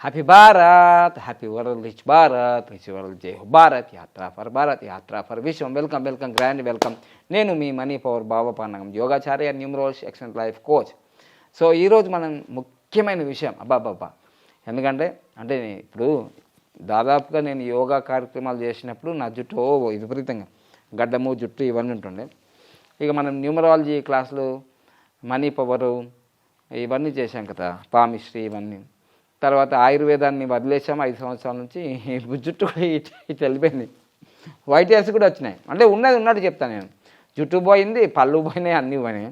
Happy Bharat, happy world, rich Bharat, rich world, జై హో భారత్, యాత్ర ఫర్ భారత్, యాత్ర ఫర్ విశ్వం. Welcome welcome, grand welcome. నేను మీ మనీ పవర్ బాబా యోగాచార్య, numerology, excellent life coach. So ఈరోజు మనం ముఖ్యమైన విషయం అబ్బాబ్బా, ఎందుకంటే ఇప్పుడు దాదాపుగా నేను యోగా కార్యక్రమాలు చేసినప్పుడు నా జుట్టు విపరీతంగా గడ్డము జుట్టు ఇవన్నీ ఉంటుండే. ఇక మనం న్యూమరాలజీ క్లాసులు, మనీ పవరు ఇవన్నీ చేశాం కదా, పామిస్ట్రీ ఇవన్నీ. తర్వాత ఆయుర్వేదాన్ని వదిలేసాం 5 సంవత్సరాల నుంచి. జుట్టు కూడా ఇటు వెళ్ళిపోయింది, వైట్ హెయిర్స్ కూడా వచ్చినాయి. అంటే ఉన్నట్టు చెప్తాను నేను, జుట్టు పోయింది, పళ్ళు పోయినాయి, అన్నీ పోయినాయి.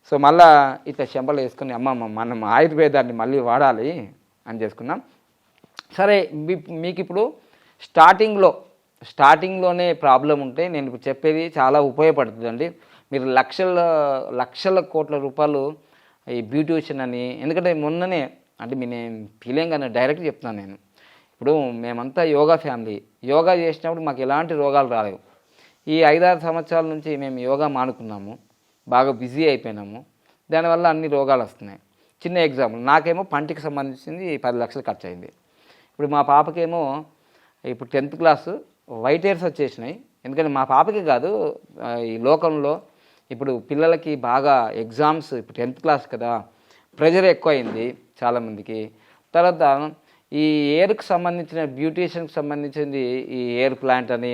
సో మళ్ళీ ఇట్లా చెంపలు వేసుకుని మనం ఆయుర్వేదాన్ని మళ్ళీ వాడాలి అని చేసుకున్నాం. సరే, మీకు ఇప్పుడు స్టార్టింగ్లోనే ప్రాబ్లం ఉంటే నేను ఇప్పుడు చెప్పేది చాలా ఉపయోగపడుతుందండి. మీరు లక్షల కోట్ల రూపాయలు ఈ బ్యూటిషియన్ అని, ఎందుకంటే మొన్ననే నేను ఫీలింగ్ డైరెక్ట్ చెప్తున్నాను. నేను ఇప్పుడు మేమంతా యోగా ఫ్యామిలీ, యోగా చేసినప్పుడు మాకు ఎలాంటి రోగాలు రాలేవు. ఈ 5-6 సంవత్సరాల నుంచి మేము యోగా మానుకున్నాము, బాగా బిజీ అయిపోయినాము, దానివల్ల అన్ని రోగాలు వస్తున్నాయి. చిన్న ఎగ్జాంపుల్, నాకేమో పంటికి సంబంధించింది 10 లక్షలు ఖర్చు అయింది. ఇప్పుడు మా పాపకేమో ఇప్పుడు 10th క్లాసు వైట్ హెయిర్స్ వచ్చేసినాయి. ఎందుకంటే మా పాపకి కాదు, ఈ లోకంలో ఇప్పుడు పిల్లలకి బాగా ఎగ్జామ్స్, ఇప్పుడు 10th క్లాస్ కదా, ప్రెషర్ ఎక్కువ అయింది చాలామందికి. తర్వాత ఈ ఎయిర్కి సంబంధించిన బ్యూటీషియన్కి సంబంధించింది ఈ ఎయిర్ ప్లాంట్ అని,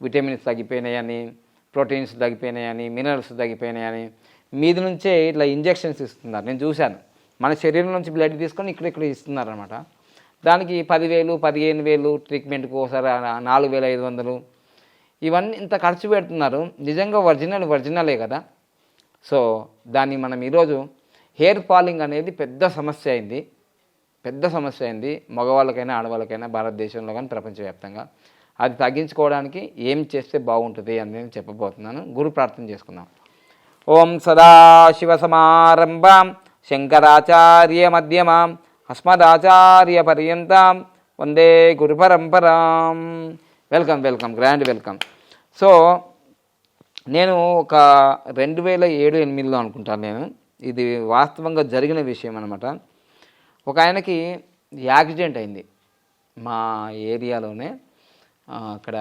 విటమిన్స్ తగ్గిపోయినాయని, ప్రోటీన్స్ తగ్గిపోయినాయని, మినరల్స్ తగ్గిపోయినాయని మీది నుంచే ఇట్లా ఇంజెక్షన్స్ ఇస్తున్నారు. నేను చూశాను, మన శరీరం నుంచి బ్లడ్ తీసుకొని ఇక్కడ ఇస్తున్నారనమాట. దానికి 10,000 15,000 ట్రీట్మెంట్కి ఒకసారి 4,500 ఇవన్నీ ఇంత ఖర్చు పెడుతున్నారు. నిజంగా ఒరిజినలే కదా. సో దాన్ని మనం ఈరోజు హెయిర్ ఫాలింగ్ అనేది పెద్ద సమస్య అయింది మగవాళ్ళకైనా ఆడవాళ్ళకైనా, భారతదేశంలో కానీ ప్రపంచవ్యాప్తంగా. అది తగ్గించుకోవడానికి ఏం చేస్తే బాగుంటుంది అని నేను చెప్పబోతున్నాను. గురు ప్రార్థన చేసుకుందాం. ఓం సదాశివసమారంభాం శంకరాచార్య మధ్యమాం అస్మదాచార్య పర్యంతం వందే గురు పరంపరాం. Welcome, grand welcome. సో నేను ఒక 2007-8లో అనుకుంటాను నేను, ఇది వాస్తవంగా జరిగిన విషయం అనమాట. ఒక ఆయనకి యాక్సిడెంట్ అయింది మా ఏరియాలోనే, అక్కడ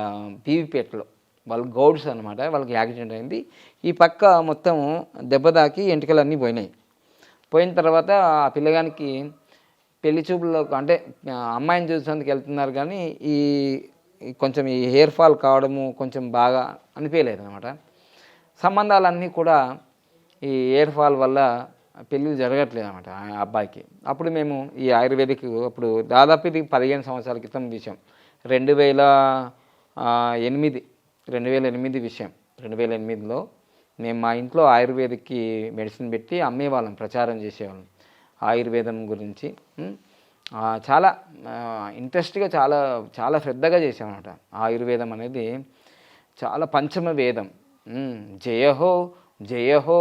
పీవీపేటలో. వాళ్ళు గౌడ్స్ అనమాట, వాళ్ళకి యాక్సిడెంట్ అయింది. ఈ పక్క మొత్తం దెబ్బ తాకి ఎంటికలన్నీ పోయిన తర్వాత ఆ పిల్లగానికి పెళ్లి చూపుల్లో, అమ్మాయిని చూసేందుకు వెళ్తున్నారు, కానీ కొంచెం ఈ హెయిర్ ఫాల్ కావడము కొంచెం బాగా అనిపించలేదు అనమాట. సంబంధాలన్నీ కూడా ఈ హెయిర్ ఫాల్ వల్ల పెళ్ళిళ్ళు జరగట్లేదు అనమాట ఆ అబ్బాయికి. అప్పుడు మేము ఈ ఆయుర్వేదిక్, అప్పుడు దాదాపు ఇది 15 సంవత్సరాల క్రితం విషయం, 2008 విషయం. 2008లో మేము మా ఇంట్లో ఆయుర్వేదిక్కి మెడిసిన్ పెట్టి అమ్మేవాళ్ళం, ప్రచారం చేసేవాళ్ళం ఆయుర్వేదం గురించి. చాలా ఇంట్రెస్ట్గా, చాలా శ్రద్ధగా చేసామన్నమాట. ఆయుర్వేదం అనేది చాలా పంచమ వేదం. జయహో జయహో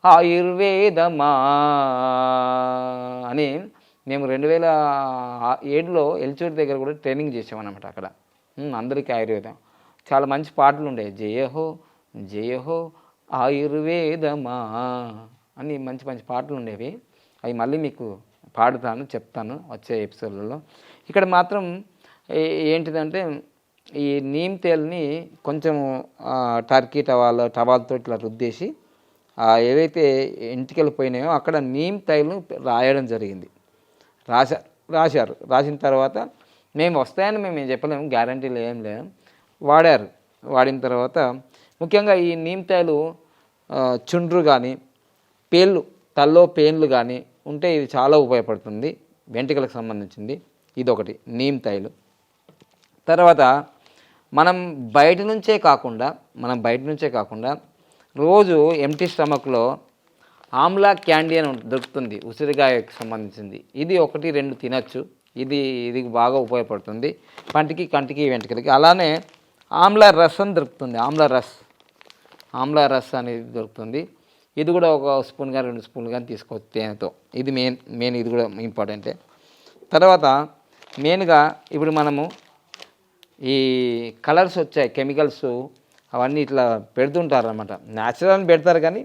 ఆయుర్వేదమా అని మేము 2007లో ఎల్చూరి దగ్గర కూడా ట్రైనింగ్ చేసామన్నమాట. అక్కడ అందరికీ ఆయుర్వేదం చాలా మంచి పాటలు ఉండేవి. జయహో జయహో ఆయుర్వేదమా అని మంచి పాటలు ఉండేవి. అవి మళ్ళీ మీకు చెప్తాను వచ్చే ఎపిసోడ్లలో. ఇక్కడ మాత్రం ఏంటిదంటే, ఈ నీమ్ తేల్ని కొంచెం టర్కీ టవాల్తో ఇట్లా రుద్దేసి ఏవైతే ఎంటికలు పోయినాయో అక్కడ నీమ్ తైల్ను రాయడం జరిగింది. రాశారు. రాసిన తర్వాత మేము వస్తాయని మేము చెప్పలేము, గ్యారంటీలు ఏం లేదు. వాడిన తర్వాత ముఖ్యంగా ఈ నీమ్ తైలు చుండ్రు కానీ, తల్లో పేన్లు కానీ ఉంటే ఇది చాలా ఉపయోగపడుతుంది, వెంట్రుకలకు సంబంధించింది. ఇదొకటి నీమ్ తైలు. తర్వాత మనం బయట నుంచే కాకుండా రోజు ఎంటీ స్టమక్లో ఆమ్లా క్యాండీ అని దొరుకుతుంది, ఉసిరికాయకు సంబంధించింది. ఇది 1-2 తినచ్చు. ఇది బాగా ఉపయోగపడుతుంది పంటికి, కంటికి, వెంట్రుకలకి. అలానే ఆమ్లా రస్ అని దొరుకుతుంది, ఆమ్లా రస్ అనేది దొరుకుతుంది. ఇది కూడా 1 స్పూన్ కానీ 2 స్పూన్లు కానీ తీసుకోవచ్చు తేనెతో. ఇది మెయిన్ ఇది కూడా ఇంపార్టెంటే. తర్వాత మెయిన్గా ఇప్పుడు మనము ఈ కలర్స్ వచ్చాయి, కెమికల్స్ అవన్నీ ఇట్లా పెడుతుంటారు అన్నమాట. న్యాచురల్ అని పెడతారు, కానీ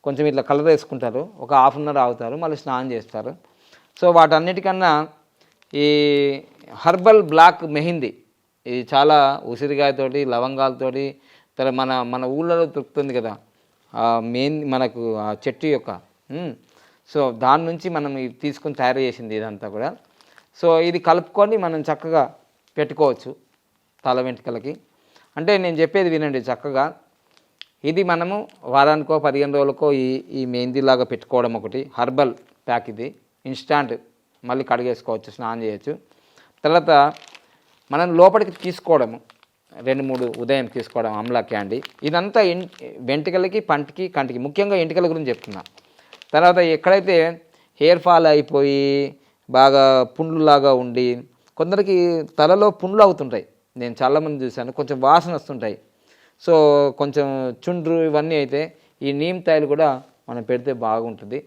కొంచెం ఇట్లా కలర్ వేసుకుంటారు, ఒక హాఫ్ అన్ అవర్ ఆగుతారు, మళ్ళీ స్నానం చేస్తారు. సో వాటన్నిటికన్నా ఈ హర్బల్ బ్లాక్ మెహిందీ, ఇది చాలా ఉసిరికాయతోటి లవంగాలతోటి మన మన ఊళ్ళలో దొరుకుతుంది కదా మెయిన్ మనకు ఆ చెట్టు యొక్క సో దాని నుంచి మనం ఇది తీసుకొని తయారు చేసింది ఇదంతా కూడా. సో ఇది కలుపుకొని మనం చక్కగా పెట్టుకోవచ్చు తల వెంట్రుకలకి. అంటే నేను చెప్పేది వినండి చక్కగా, ఇది మనము వారానికో 15 రోజులకో ఈ మెహందీలాగా పెట్టుకోవడం ఒకటి. హర్బల్ ప్యాక్ ఇది, ఇన్స్టాంట్, మళ్ళీ కడిగేసుకోవచ్చు, స్నానం చేయొచ్చు. తర్వాత మనం లోపలికి తీసుకోవడము 2-3 ఉదయం తీసుకోవడం ఆమ్లా క్యాండీ. ఇదంతా వెంట్రుకలకి, పంటికి, కంటికి, ముఖ్యంగా ఎంటికల గురించి చెప్తున్నా. తర్వాత ఎక్కడైతే హెయిర్ ఫాల్ అయిపోయి బాగా పుండ్లులాగా ఉండి, కొందరికి తలలో పుండ్లు అవుతుంటాయి, నేను చాలామంది చూశాను, కొంచెం వాసన వస్తుంటాయి. సో కొంచెం చుండ్రు ఇవన్నీ అయితే ఈ నీమ్ తైలు కూడా మనం పెడితే బాగుంటుంది.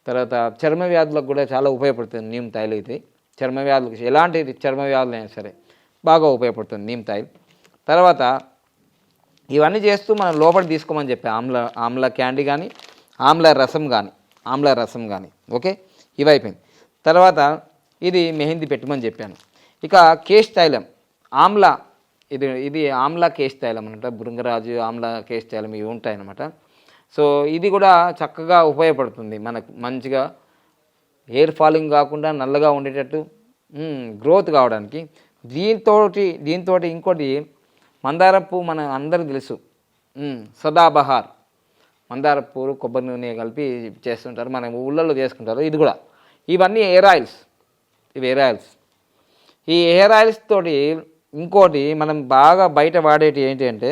తర్వాత చర్మ వ్యాధులకు కూడా చాలా ఉపయోగపడుతుంది నీమ్ తైలు. అయితే చర్మ వ్యాధులకు, ఎలాంటి చర్మ వ్యాధులు అయినా సరే బాగా ఉపయోగపడుతుంది నీమ్ తైల్. తర్వాత ఇవన్నీ చేస్తూ మనం లోపల తీసుకోమని చెప్పి ఆమ్లా క్యాండీ కానీ ఆమ్లా రసం కానీ ఓకే, ఇవి అయిపోయింది. తర్వాత ఇది మెహందీ పెట్టమని చెప్పాను. ఇక కేశ్ తైలం ఆమ్లా, ఇది ఆమ్లా కేశ్ తైలం అనమాట, భృంగరాజు ఆమ్లా కేశ్ తైలం ఇవి ఉంటాయన్నమాట. సో ఇది కూడా చక్కగా ఉపయోగపడుతుంది మనకు, మంచిగా హెయిర్ ఫాలింగ్ కాకుండా నల్లగా ఉండేటట్టు గ్రోత్ కావడానికి. దీంతో ఇంకోటి మందార పువ్వు మన అందరికీ తెలుసు, సదాబహార్ మందార పువ్వు కొబ్బరి నూనె కలిపి చేస్తుంటారు, మన ఊళ్ళల్లో చేసుకుంటారు. ఇది కూడా, ఇవన్నీ హెయిర్ ఆయిల్స్, ఇవి హెయిర్ ఆయిల్స్. ఈ హెయిర్ ఆయిల్స్ తోటి ఇంకోటి మనం బాగా బయట వాడేటి ఏంటి అంటే,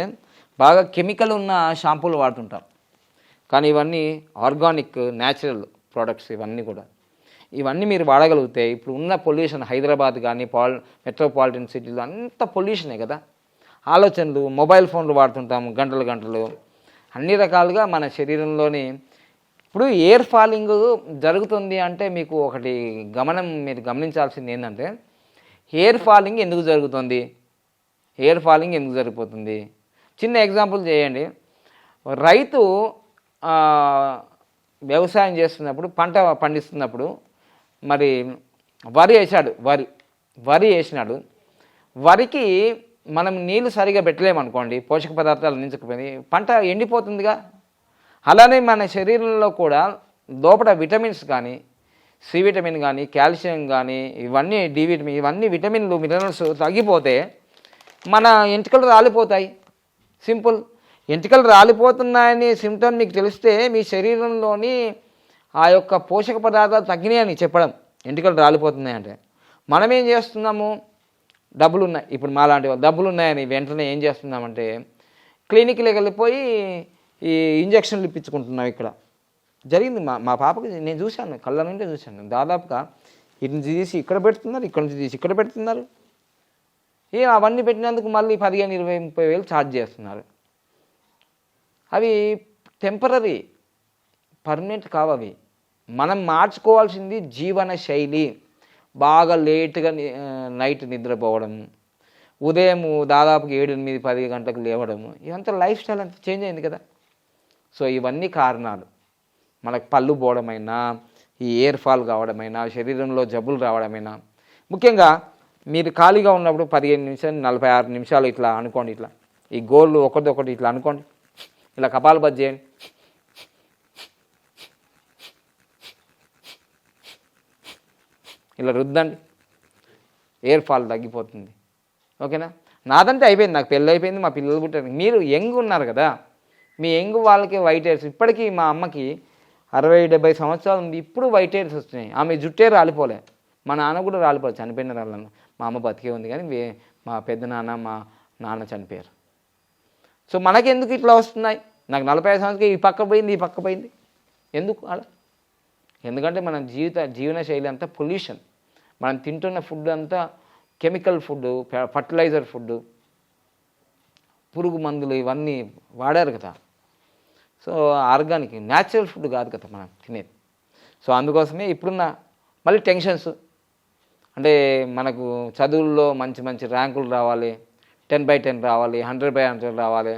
బాగా కెమికల్ ఉన్న షాంపూలు వాడుతుంటాం, కానీ ఇవన్నీ ఆర్గానిక్ న్యాచురల్ ప్రోడక్ట్స్. ఇవన్నీ మీరు వాడగలిగితే, ఇప్పుడు ఉన్న పొల్యూషన్ హైదరాబాద్ కానీ మెట్రోపాలిటన్ సిటీలో అంత పొల్యూషనే కదా, ఆలోచనలు, మొబైల్ ఫోన్లు వాడుతుంటాము గంటలు, అన్ని రకాలుగా మన శరీరంలోని. ఇప్పుడు ఎయిర్ ఫాలింగ్ జరుగుతుంది అంటే మీకు ఒకటి మీరు గమనించాల్సింది ఏంటంటే, హెయిర్ ఫాలింగ్ ఎందుకు జరుగుతుంది, జరిగిపోతుంది. చిన్న ఎగ్జాంపుల్ చేయండి. రైతు వ్యవసాయం చేస్తున్నప్పుడు, పంట పండిస్తున్నప్పుడు, మరి వరి వేసినాడు. వరికి మనం నీళ్ళు సరిగా పెట్టలేమనుకోండి, పోషక పదార్థాలు అందించకపోయింది, పంట ఎండిపోతుందిగా. అలానే మన శరీరంలో కూడా లోపల విటమిన్స్ కానీ, సి విటమిన్ కానీ, కాల్షియం కానీ, ఇవన్నీ డి విటమిన్, ఇవన్నీ విటమిన్లు మినరల్స్ తగ్గిపోతే మన ఎంటికలు రాలిపోతాయి. సింపుల్. ఎంటికలు రాలిపోతున్నాయని సిమ్టమ్ మీకు తెలిస్తే మీ శరీరంలోని ఆ యొక్క పోషక పదార్థాలు తగ్గినాయని చెప్పడం, ఎంటికలు రాలిపోతున్నాయంటే. మనం ఏం చేస్తున్నాము, డబ్బులు ఉన్నాయి, ఇప్పుడు మాలాంటి వాళ్ళు డబ్బులు ఉన్నాయని వెంటనే ఏం చేస్తున్నామంటే క్లినిక్కి వెళ్ళిపోయి ఈ ఇంజక్షన్లు ఇప్పించుకుంటున్నాం. ఇక్కడ జరిగింది మా పాపకి, నేను చూశాను, కళ్ళ నుండే చూశాను. దాదాపుగా ఇటు నుంచి తీసి ఇక్కడ పెడుతున్నారు, ఇక్కడ నుంచి తీసి ఇక్కడ పెడుతున్నారు. అవన్నీ పెట్టినందుకు మళ్ళీ 15, 20, 30 వేలు ఛార్జ్ చేస్తున్నారు. అవి టెంపరీ, పర్మనెంట్ కావవి. మనం మార్చుకోవాల్సింది జీవన శైలి. బాగా లేట్గా నైట్ నిద్రపోవడం, ఉదయం దాదాపు 7, 8, 10 గంటలకు లేవడము, ఇదంతా లైఫ్ స్టైల్ అంతా చేంజ్ అయింది కదా. సో ఇవన్నీ కారణాలు. మనకు పళ్ళు పోవడమైనా, ఈ ఎయిర్ ఫాల్ కావడమైనా, శరీరంలో జబ్బులు రావడమైనా. ముఖ్యంగా మీరు ఖాళీగా ఉన్నప్పుడు 15 నిమిషాలు, 46 నిమిషాలు ఇట్లా అనుకోండి, ఇట్లా ఈ గోళ్ళు ఒకటి ఇట్లా అనుకోండి, ఇలా కపాలభాతి చేయండి. ఇలా రుద్దండి, ఎయిర్ ఫాల్ తగ్గిపోతుంది. ఓకేనా. నాదంటే అయిపోయింది, నాకు పెళ్ళి అయిపోయింది, మా పిల్లలు పుట్టారు. మీరు యంగ్ ఉన్నారు కదా, మీ యంగ్ వాళ్ళకి వైట్ హెయిర్స్. ఇప్పటికీ మా అమ్మకి 60-70 సంవత్సరాలు ఉంది, ఇప్పుడు వైట్ హెయిర్స్ వస్తున్నాయి. ఆమె జుట్టే రాలిపోలే, మా నాన్న కూడా రాలిపోలే, చనిపోయిన వాళ్ళను. మా అమ్మ బతికే ఉంది, కానీ మా పెద్ద నాన్న, మా నాన్న చనిపోయారు. సో మనకెందుకు ఇట్లా వస్తున్నాయి? నాకు 45 సంవత్సరాలకి ఈ పక్క పోయింది, ఎందుకు అలా? ఎందుకంటే మన జీవన శైలి అంతా పొల్యూషన్. మనం తింటున్న ఫుడ్ అంతా కెమికల్ ఫుడ్, ఫర్టిలైజర్ ఫుడ్, పురుగు మందులు ఇవన్నీ వాడారు కదా. సో ఆర్గానిక్ న్యాచురల్ ఫుడ్ కాదు కదా మనం తినేది. సో అందుకోసమే ఇప్పుడున్న మళ్ళీ టెన్షన్స్. అంటే మనకు చదువుల్లో మంచి ర్యాంకులు రావాలి, 10/10 రావాలి, 100/100 రావాలి,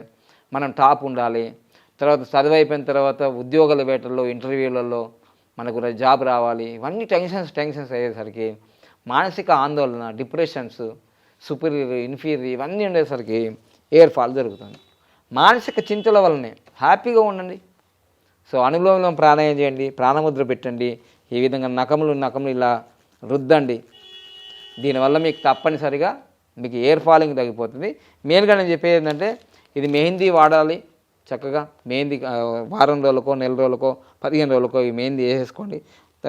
మనం టాప్ ఉండాలి. తర్వాత చదువు అయిపోయిన తర్వాత ఉద్యోగాల వేటల్లో, ఇంటర్వ్యూలలో మనకు జాబ్ రావాలి. ఇవన్నీ టెన్షన్స్ అయ్యేసరికి మానసిక ఆందోళన, డిప్రెషన్స్, సుపీరియర్, ఇన్ఫీరియర్ ఇవన్నీ ఉండేసరికి ఎయిర్ ఫాల్ జరుగుతుంది. మానసిక చింతల వల్లనే హ్యాపీగా ఉండండి. సో అనులోమం ప్రాణాయామం చేయండి, ప్రాణముద్ర పెట్టండి, ఈ విధంగా నకములు ఇలా రుద్దండి. దీనివల్ల మీకు తప్పనిసరిగా మీకు ఎయిర్ ఫాలింగ్ తగ్గిపోతుంది. మెయిన్గా నేను చెప్పేది ఏంటంటే ఇది మెహందీ వాడాలి. చక్కగా మెహందీ వారం రోజులకో, నెల రోజులకో, 15 రోజులకో ఈ మెహందీ వేసేసుకోండి.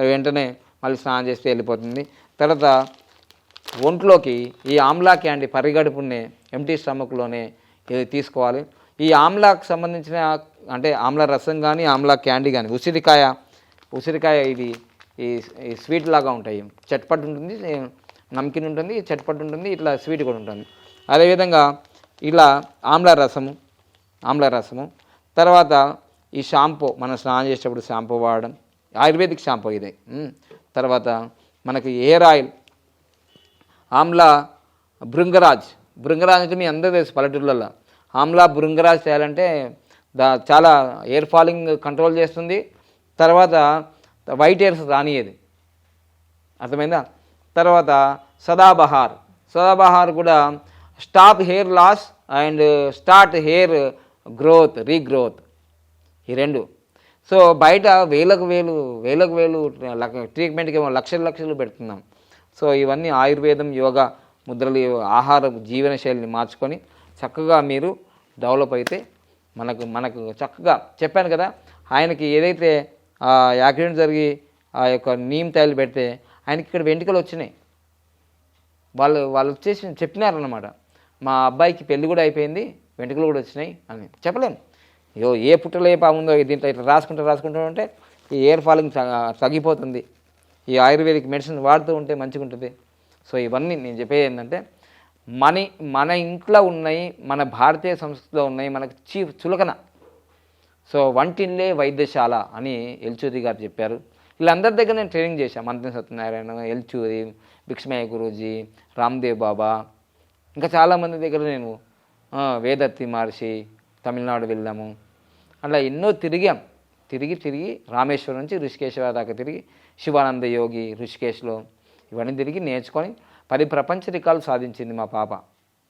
వెంటనే మళ్ళీ స్నానం చేస్తే వెళ్ళిపోతుంది. తర్వాత ఒంట్లోకి ఈ ఆమ్లా క్యాండీ పరిగడుపునే ఎంటీ స్టమక్లోనే ఇది తీసుకోవాలి. ఈ ఆమ్లాకు సంబంధించిన అంటే ఆమ్లా రసం కానీ, ఆమ్లా క్యాండీ కానీ, ఉసిరికాయ ఇది ఈ స్వీట్ లాగా ఉంటాయి. చట్పట్ ఉంటుంది, నమ్కిన్ ఉంటుంది, చట్పట్ ఉంటుంది, ఇట్లా స్వీట్ కూడా ఉంటుంది. అదేవిధంగా ఇలా ఆమ్లా రసము తర్వాత ఈ షాంపూ, మనం స్నానం చేసేటప్పుడు షాంపూ వాడడం, ఆయుర్వేదిక్ షాంపూ ఇది. తర్వాత మనకి హెయిర్ ఆయిల్ ఆమ్లా భృంగరాజ్ అంటే మీ అందరూ తెలుసు పల్లెటూళ్ళల్లో. ఆమ్లా భృంగరాజ్ చేయాలంటే చాలా ఎయిర్ ఫాలింగ్ కంట్రోల్ చేస్తుంది. తర్వాత వైట్ హెయిర్స్ రానియేది, అర్థమైందా? తర్వాత సదాబహార్ కూడా stop hair loss and start hair regrowth, ఈ రెండు. సో బయట వేలకు వేలు ట్రీట్మెంట్కి ఏమో లక్షలు పెడుతున్నాం. సో ఇవన్నీ ఆయుర్వేదం, యోగా ముద్రలు, ఆహార జీవన శైలిని మార్చుకొని చక్కగా మీరు డెవలప్ అయితే మనకు చక్కగా చెప్పాను కదా. ఆయనకి ఏదైతే యాక్సిడెంట్ జరిగి ఆ యొక్క నీమ్ తైలు పెడితే ఆయనకి ఇక్కడ వెంట్రుకలు వచ్చినాయి. వాళ్ళు వచ్చేసి చెప్పినారన్నమాట, మా అబ్బాయికి పెళ్ళి కూడా అయిపోయింది, వెంట్రుకలు కూడా వచ్చినాయి అని. చెప్పలేము ఏ పుట్టలో ఏ పాముందో దీంట్లో ఇట్లా రాసుకుంటూ ఉంటే ఈ ఎయిర్ ఫాలింగ్ తగ్గిపోతుంది. ఈ ఆయుర్వేదిక్ మెడిసిన్ వాడుతూ ఉంటే మంచిగా ఉంటుంది. సో ఇవన్నీ నేను చెప్పేది ఏంటంటే మన ఇంట్లో ఉన్నాయి, మన భారతీయ సంస్కృతిలో ఉన్నాయి, మనకు చులకన. సో వంటిల్లే వైద్యశాల అని ఎల్చూరి గారు చెప్పారు. వీళ్ళందరి దగ్గర నేను ట్రైనింగ్ చేశాను. మంత్రి సత్యనారాయణ, ఎల్చూరి, భిక్షమయ్య గురూజీ, రామ్దేవ్ బాబా, ఇంకా చాలామంది దగ్గర నేను వేదత్తి మహర్షి, తమిళనాడు వెళ్ళాము. అలా ఎన్నో తిరిగి రామేశ్వరం నుంచి ఋషికేశ్వర దాకా తిరిగి, శివానంద యోగి ఋషికేశ్లో ఇవన్నీ తిరిగి నేర్చుకొని 10 ప్రపంచ రికార్డులు సాధించింది మా పాప.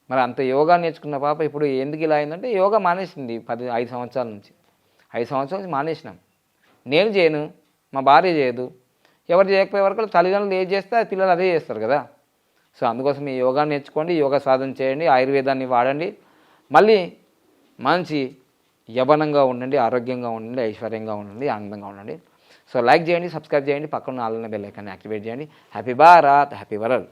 మరి అంత యోగా నేర్చుకున్న పాప ఇప్పుడు ఎందుకు ఇలా అయిందంటే యోగా మానేసింది 5 సంవత్సరాల నుంచి. 5 సంవత్సరాల నుంచి మానేసినాం. నేను చేయను, మా భార్య చేయదు. ఎవరు చేయకపోయే వరకు తల్లిదండ్రులు ఏది చేస్తే పిల్లలు అదే చేస్తారు కదా. సో అందుకోసం ఈ యోగా నేర్చుకోండి, యోగా సాధన చేయండి, ఆయుర్వేదాన్ని వాడండి, మళ్ళీ మంచి యవ్వనంగా ఉండండి, ఆరోగ్యంగా ఉండండి, ఐశ్వర్యంగా ఉండండి, ఆనందంగా ఉండండి. సో లైక్ చేయండి, సబ్స్క్రైబ్ చేయండి, పక్కన ఆల్ బెల్ ఐకాన్ని యాక్టివేట్ చేయండి. Happy Bharat, happy world.